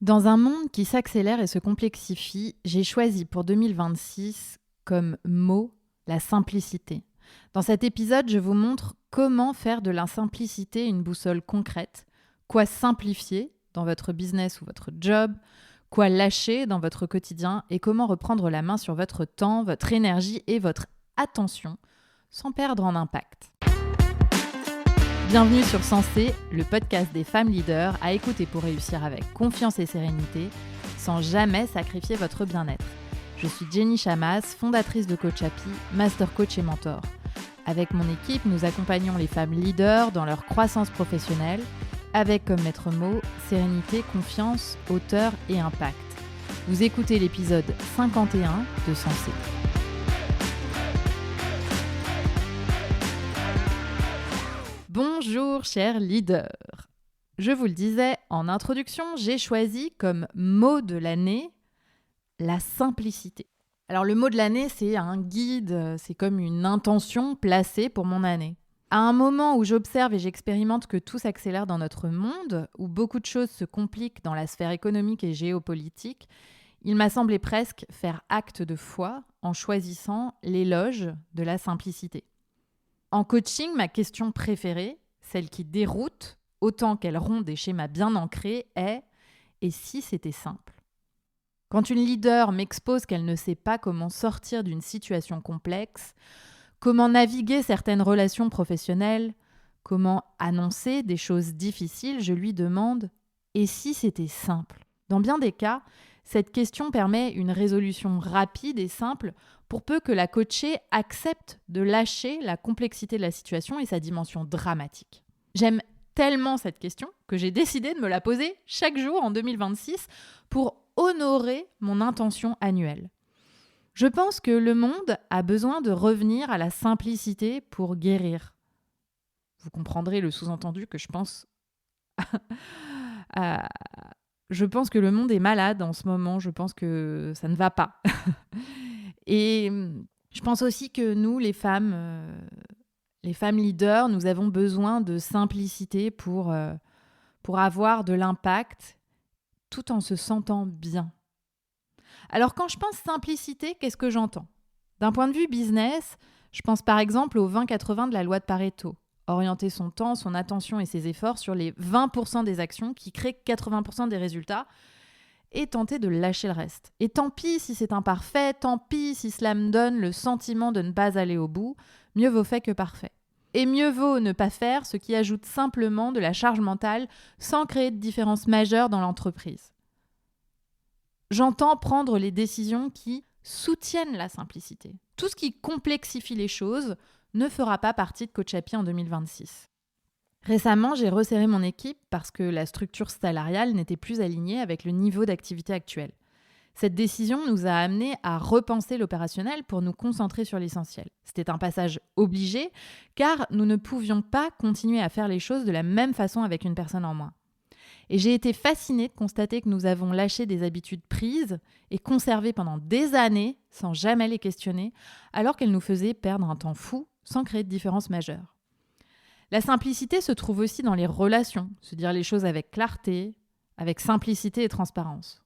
Dans un monde qui s'accélère et se complexifie, j'ai choisi pour 2026 comme mot la simplicité. Dans cet épisode, je vous montre comment faire de la simplicité une boussole concrète, quoi simplifier dans votre business ou votre job, quoi lâcher dans votre quotidien et comment reprendre la main sur votre temps, votre énergie et votre attention sans perdre en impact. Bienvenue sur Sensé, le podcast des femmes leaders à écouter pour réussir avec confiance et sérénité, sans jamais sacrifier votre bien-être. Je suis Jenny Chamas, fondatrice de Coach Happy, master coach et mentor. Avec mon équipe, nous accompagnons les femmes leaders dans leur croissance professionnelle, avec comme maître mot sérénité, confiance, hauteur et impact. Vous écoutez l'épisode 51 de Sensé. Bonjour chers leaders. Je vous le disais en introduction, j'ai choisi comme mot de l'année la simplicité. Alors le mot de l'année, c'est un guide, c'est comme une intention placée pour mon année. À un moment où j'observe et j'expérimente que tout s'accélère dans notre monde, où beaucoup de choses se compliquent dans la sphère économique et géopolitique, il m'a semblé presque faire acte de foi en choisissant l'éloge de la simplicité. En coaching, ma question préférée, celle qui déroute autant qu'elle rompt des schémas bien ancrés, est « et si c'était simple ?» Quand une leader m'expose qu'elle ne sait pas comment sortir d'une situation complexe, comment naviguer certaines relations professionnelles, comment annoncer des choses difficiles, je lui demande « et si c'était simple ?» Dans bien des cas, cette question permet une résolution rapide et simple pour peu que la coachée accepte de lâcher la complexité de la situation et sa dimension dramatique. J'aime tellement cette question que j'ai décidé de me la poser chaque jour en 2026 pour honorer mon intention annuelle. Je pense que le monde a besoin de revenir à la simplicité pour guérir. Vous comprendrez le sous-entendu que je pense que le monde est malade en ce moment, je pense que ça ne va pas. Et je pense aussi que nous, les femmes leaders, nous avons besoin de simplicité pour avoir de l'impact tout en se sentant bien. Alors quand je pense simplicité, qu'est-ce que j'entends ? D'un point de vue business, je pense par exemple au 20-80 de la loi de Pareto. Orienter son temps, son attention et ses efforts sur les 20% des actions qui créent 80% des résultats et tenter de lâcher le reste. Et tant pis si c'est imparfait, tant pis si cela me donne le sentiment de ne pas aller au bout, mieux vaut fait que parfait. Et mieux vaut ne pas faire ce qui ajoute simplement de la charge mentale sans créer de différence majeure dans l'entreprise. J'entends prendre les décisions qui soutiennent la simplicité. Tout ce qui complexifie les choses ne fera pas partie de Coach Happy en 2026. Récemment, j'ai resserré mon équipe parce que la structure salariale n'était plus alignée avec le niveau d'activité actuel. Cette décision nous a amenés à repenser l'opérationnel pour nous concentrer sur l'essentiel. C'était un passage obligé car nous ne pouvions pas continuer à faire les choses de la même façon avec une personne en moins. Et j'ai été fascinée de constater que nous avons lâché des habitudes prises et conservées pendant des années sans jamais les questionner, alors qu'elles nous faisaient perdre un temps fou sans créer de différence majeure. La simplicité se trouve aussi dans les relations, se dire les choses avec clarté, avec simplicité et transparence.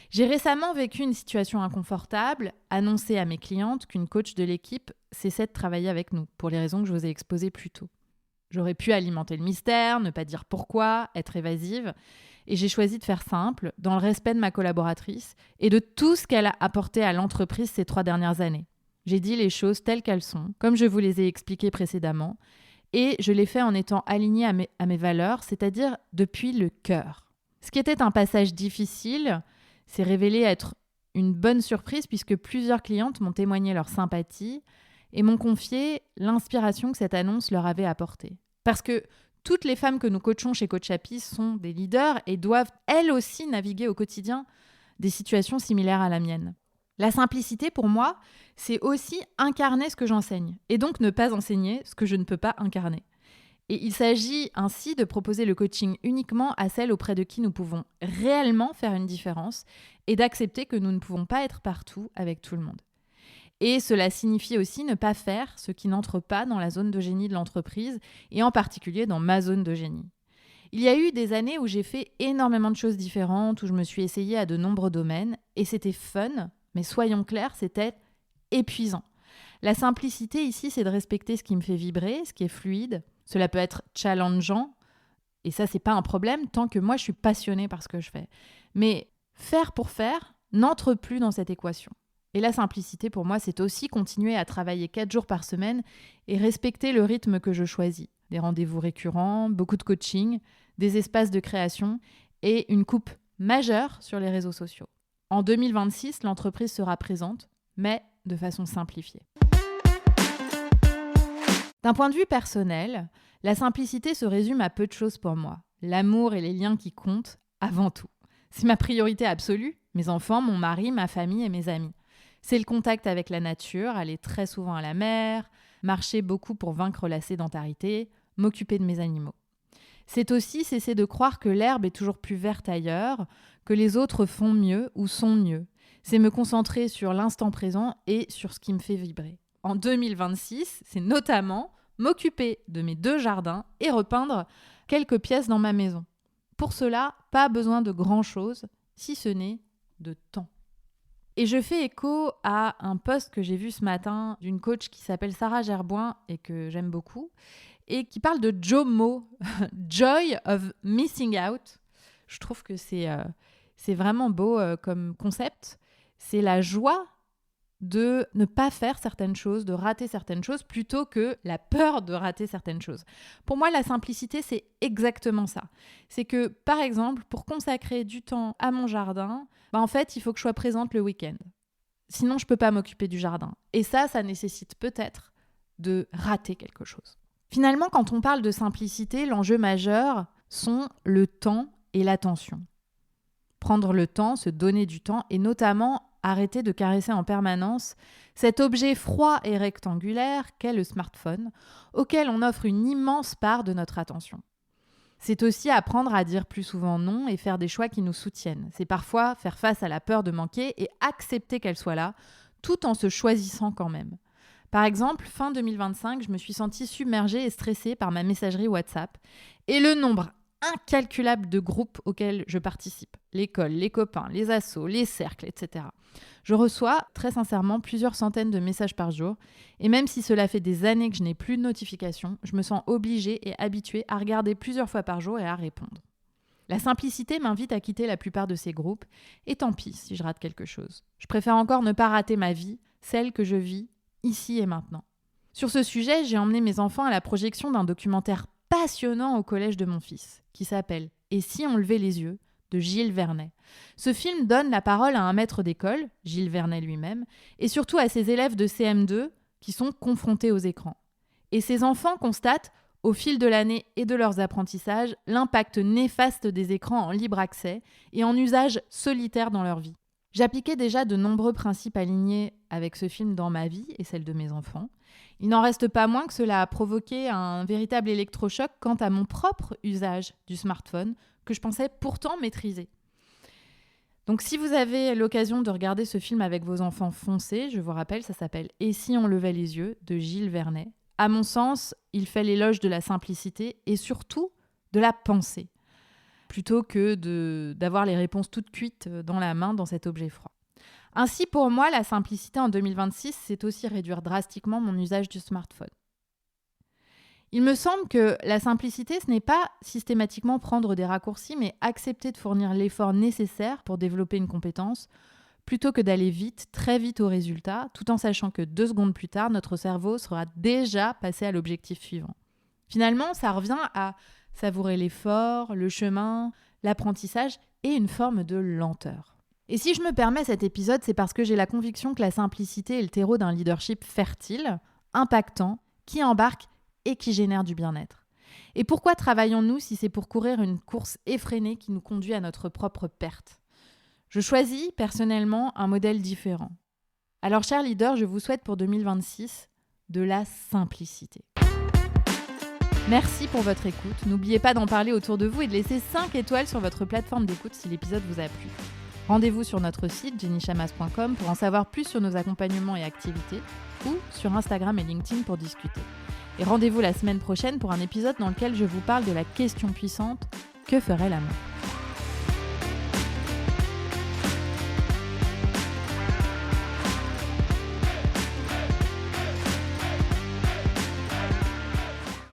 J'ai récemment vécu une situation inconfortable, annoncé à mes clientes qu'une coach de l'équipe cessait de travailler avec nous, pour les raisons que je vous ai exposées plus tôt. J'aurais pu alimenter le mystère, ne pas dire pourquoi, être évasive, et j'ai choisi de faire simple, dans le respect de ma collaboratrice et de tout ce qu'elle a apporté à l'entreprise ces 3 dernières années. J'ai dit les choses telles qu'elles sont, comme je vous les ai expliquées précédemment, et je l'ai fait en étant alignée à mes valeurs, c'est-à-dire depuis le cœur. Ce qui était un passage difficile s'est révélé être une bonne surprise puisque plusieurs clientes m'ont témoigné leur sympathie et m'ont confié l'inspiration que cette annonce leur avait apportée. Parce que toutes les femmes que nous coachons chez Coach Happy sont des leaders et doivent elles aussi naviguer au quotidien des situations similaires à la mienne. La simplicité, pour moi, c'est aussi incarner ce que j'enseigne et donc ne pas enseigner ce que je ne peux pas incarner. Et il s'agit ainsi de proposer le coaching uniquement à celles auprès de qui nous pouvons réellement faire une différence et d'accepter que nous ne pouvons pas être partout avec tout le monde. Et cela signifie aussi ne pas faire ce qui n'entre pas dans la zone de génie de l'entreprise et en particulier dans ma zone de génie. Il y a eu des années où j'ai fait énormément de choses différentes, où je me suis essayée à de nombreux domaines, et c'était fun, mais soyons clairs, c'était épuisant. La simplicité ici, c'est de respecter ce qui me fait vibrer, ce qui est fluide. Cela peut être challengeant, et ça, c'est pas un problème, tant que moi, je suis passionnée par ce que je fais. Mais faire pour faire n'entre plus dans cette équation. Et la simplicité, pour moi, c'est aussi continuer à travailler 4 jours par semaine et respecter le rythme que je choisis. Des rendez-vous récurrents, beaucoup de coaching, des espaces de création et une coupe majeure sur les réseaux sociaux. En 2026, l'entreprise sera présente, mais de façon simplifiée. D'un point de vue personnel, la simplicité se résume à peu de choses pour moi. L'amour et les liens qui comptent avant tout. C'est ma priorité absolue, mes enfants, mon mari, ma famille et mes amis. C'est le contact avec la nature, aller très souvent à la mer, marcher beaucoup pour vaincre la sédentarité, m'occuper de mes animaux. C'est aussi cesser de croire que l'herbe est toujours plus verte ailleurs, que les autres font mieux ou sont mieux. C'est me concentrer sur l'instant présent et sur ce qui me fait vibrer. En 2026, c'est notamment m'occuper de mes 2 jardins et repeindre quelques pièces dans ma maison. Pour cela, pas besoin de grand-chose, si ce n'est de temps. Et je fais écho à un post que j'ai vu ce matin d'une coach qui s'appelle Sarah Gerboin et que j'aime beaucoup, et qui parle de JOMO, Joy of Missing Out. Je trouve que c'est vraiment beau comme concept. C'est la joie de ne pas faire certaines choses, de rater certaines choses, plutôt que la peur de rater certaines choses. Pour moi, la simplicité, c'est exactement ça. C'est que, par exemple, pour consacrer du temps à mon jardin, en fait, il faut que je sois présente le week-end. Sinon, je ne peux pas m'occuper du jardin. Et ça nécessite peut-être de rater quelque chose. Finalement, quand on parle de simplicité, l'enjeu majeur sont le temps et l'attention. Prendre le temps, se donner du temps et notamment arrêter de caresser en permanence cet objet froid et rectangulaire qu'est le smartphone, auquel on offre une immense part de notre attention. C'est aussi apprendre à dire plus souvent non et faire des choix qui nous soutiennent. C'est parfois faire face à la peur de manquer et accepter qu'elle soit là, tout en se choisissant quand même. Par exemple, fin 2025, je me suis sentie submergée et stressée par ma messagerie WhatsApp et le nombre incalculable de groupes auxquels je participe. L'école, les copains, les assos, les cercles, etc. Je reçois très sincèrement plusieurs centaines de messages par jour et même si cela fait des années que je n'ai plus de notifications, je me sens obligée et habituée à regarder plusieurs fois par jour et à répondre. La simplicité m'invite à quitter la plupart de ces groupes et tant pis si je rate quelque chose. Je préfère encore ne pas rater ma vie, celle que je vis ici et maintenant. Sur ce sujet, j'ai emmené mes enfants à la projection d'un documentaire passionnant au collège de mon fils, qui s'appelle « Et si on levait les yeux ?» de Gilles Vernet. Ce film donne la parole à un maître d'école, Gilles Vernet lui-même, et surtout à ses élèves de CM2 qui sont confrontés aux écrans. Et ces enfants constatent, au fil de l'année et de leurs apprentissages, l'impact néfaste des écrans en libre accès et en usage solitaire dans leur vie. J'appliquais déjà de nombreux principes alignés avec ce film dans ma vie et celle de mes enfants. Il n'en reste pas moins que cela a provoqué un véritable électrochoc quant à mon propre usage du smartphone, que je pensais pourtant maîtriser. Donc si vous avez l'occasion de regarder ce film avec vos enfants, foncez, je vous rappelle, ça s'appelle « Et si on levait les yeux ?» de Gilles Vernet. À mon sens, il fait l'éloge de la simplicité et surtout de la pensée, plutôt que d'avoir les réponses toutes cuites dans la main dans cet objet froid. Ainsi, pour moi, la simplicité en 2026, c'est aussi réduire drastiquement mon usage du smartphone. Il me semble que la simplicité, ce n'est pas systématiquement prendre des raccourcis, mais accepter de fournir l'effort nécessaire pour développer une compétence, plutôt que d'aller vite, très vite au résultat, tout en sachant que 2 secondes plus tard, notre cerveau sera déjà passé à l'objectif suivant. Finalement, ça revient à savourer l'effort, le chemin, l'apprentissage et une forme de lenteur. Et si je me permets cet épisode, c'est parce que j'ai la conviction que la simplicité est le terreau d'un leadership fertile, impactant, qui embarque et qui génère du bien-être. Et pourquoi travaillons-nous si c'est pour courir une course effrénée qui nous conduit à notre propre perte ? Je choisis personnellement un modèle différent. Alors, chers leaders, je vous souhaite pour 2026 de la simplicité. Merci pour votre écoute. N'oubliez pas d'en parler autour de vous et de laisser 5 étoiles sur votre plateforme d'écoute si l'épisode vous a plu. Rendez-vous sur notre site jennychamas.com pour en savoir plus sur nos accompagnements et activités ou sur Instagram et LinkedIn pour discuter. Et rendez-vous la semaine prochaine pour un épisode dans lequel je vous parle de la question puissante que ferait la main ?